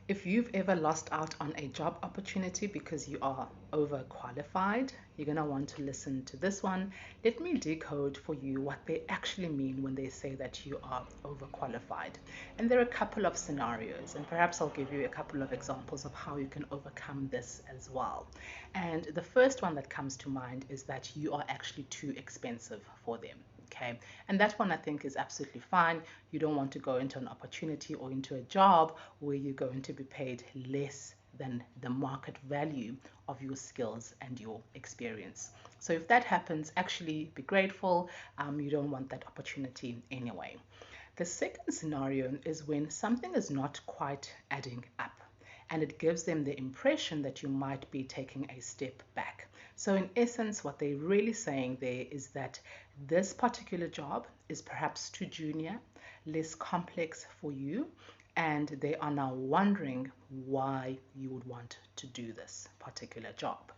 If you've ever lost out on a job opportunity because you are overqualified, you're going to want to listen to this one. Let me decode for you what they actually mean when they say that you are overqualified. And there are a couple of scenarios, and perhaps I'll give you a couple of examples of how you can overcome this as well. And the first one that comes to mind is that you are actually too expensive for them. Okay, and that one I think is absolutely fine. You don't want to go into an opportunity or into a job where you're going to be paid less than the market value of your skills and your experience. So if that happens, actually be grateful. You don't want that opportunity anyway. The second scenario is when something is not quite adding up and it gives them the impression that you might be taking a step back. So, in essence, what they're really saying there is that this particular job is perhaps too junior, less complex for you, and they are now wondering why you would want to do this particular job.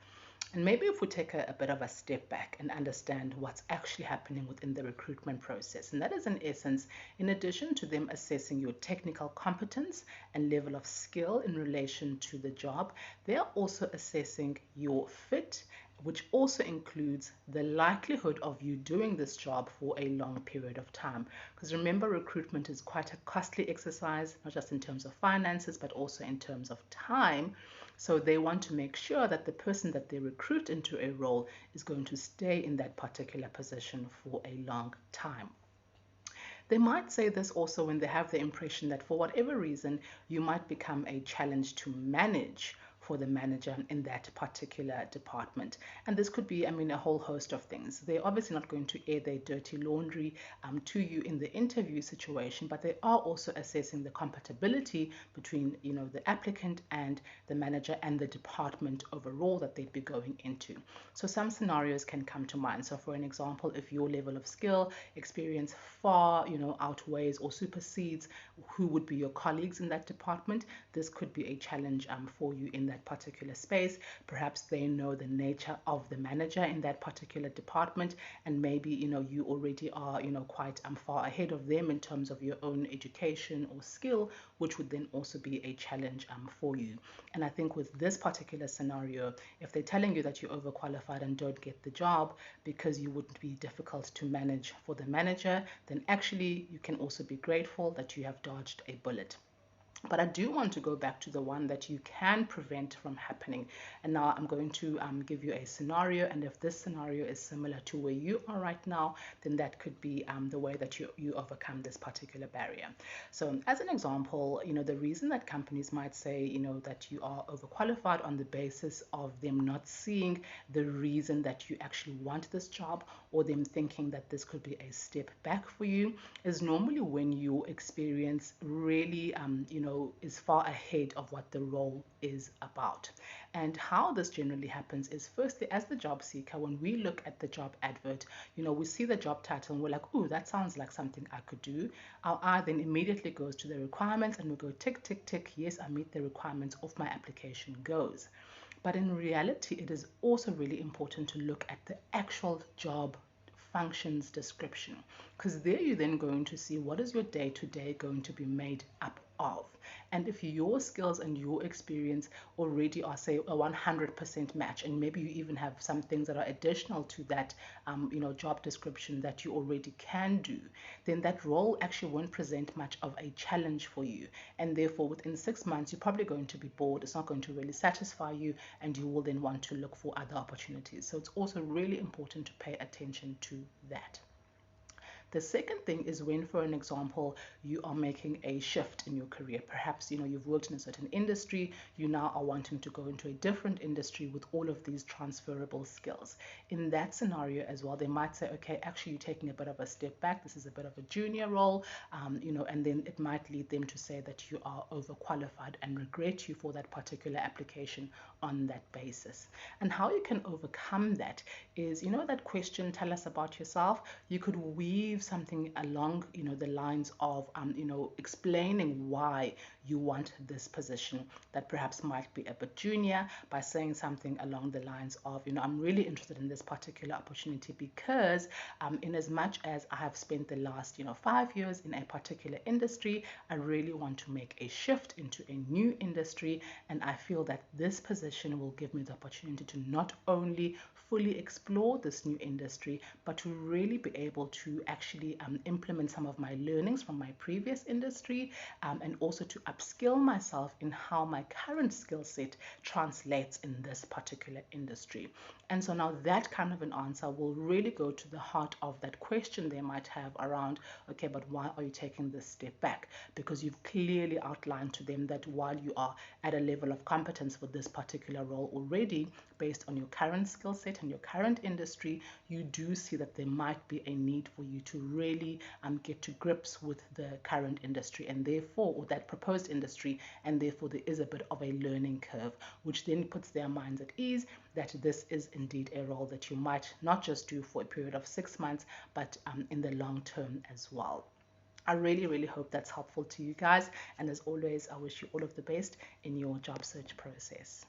And maybe if we take a bit of a step back and understand what's actually happening within the recruitment process, and that is in essence, in addition to them assessing your technical competence and level of skill in relation to the job, they are also assessing your fit, which also includes the likelihood of you doing this job for a long period of time. Because remember, recruitment is quite a costly exercise, not just in terms of finances, but also in terms of time. So they want to make sure that the person that they recruit into a role is going to stay in that particular position for a long time. They might say this also when they have the impression that for whatever reason, you might become a challenge to manage for the manager in that particular department. And this could be, I mean, a whole host of things. They're obviously not going to air their dirty laundry to you in the interview situation, but they are also assessing the compatibility between, the applicant and the manager and the department overall that they'd be going into. So some scenarios can come to mind. So for an example, if your level of skill, experience far, outweighs or supersedes who would be your colleagues in that department, this could be a challenge for you in that particular space. Perhaps they know the nature of the manager in that particular department, and maybe you already are quite far ahead of them in terms of your own education or skill, which would then also be a challenge for you. And I think with this particular scenario, if they're telling you that you're overqualified and don't get the job because you would be difficult to manage for the manager, then actually you can also be grateful that you have dodged a bullet. But I do want to go back to the one that you can prevent from happening. And now I'm going to give you a scenario. And if this scenario is similar to where you are right now, then that could be the way that you overcome this particular barrier. So as an example, the reason that companies might say, that you are overqualified on the basis of them not seeing the reason that you actually want this job, or them thinking that this could be a step back for you, is normally when your experience really, is far ahead of what the role is about. And how this generally happens is, firstly, as the job seeker, when we look at the job advert, we see the job title and we're like, oh, that sounds like something I could do. Our eye then immediately goes to the requirements and we go tick, tick, tick, yes, I meet the requirements, off my application goes. But in reality, it is also really important to look at the actual job functions description, because there you're then going to see what is your day to day going to be made up of. And if your skills and your experience already are, say, a 100% match, and maybe you even have some things that are additional to that, job description that you already can do, then that role actually won't present much of a challenge for you. And therefore, within 6 months, you're probably going to be bored. It's not going to really satisfy you, and you will then want to look for other opportunities. So it's also really important to pay attention to that. The second thing is when, for an example, you are making a shift in your career. Perhaps, you've worked in a certain industry, you now are wanting to go into a different industry with all of these transferable skills. In that scenario as well, they might say, okay, actually you're taking a bit of a step back. This is a bit of a junior role, and then it might lead them to say that you are overqualified and regret you for that particular application on that basis. And how you can overcome that is, that question, tell us about yourself. You could weave something along, the lines of, explaining why you want this position that perhaps might be a bit junior, by saying something along the lines of, I'm really interested in this particular opportunity because in as much as I have spent the last 5 years in a particular industry, I really want to make a shift into a new industry, and I feel that this position will give me the opportunity to not only fully explore this new industry, but to really be able to actually implement some of my learnings from my previous industry, and also to upskill myself in how my current skill set translates in this particular industry. And so now that kind of an answer will really go to the heart of that question they might have around, okay, but why are you taking this step back? Because you've clearly outlined to them that while you are at a level of competence for this particular role already, based on your current skill set and your current industry, you do see that there might be a need for you to really get to grips with the current industry, and therefore, or that proposed industry, and therefore there is a bit of a learning curve, which then puts their minds at ease that this is indeed a role that you might not just do for a period of 6 months, but in the long term as well. I really, really hope that's helpful to you guys. And as always, I wish you all of the best in your job search process.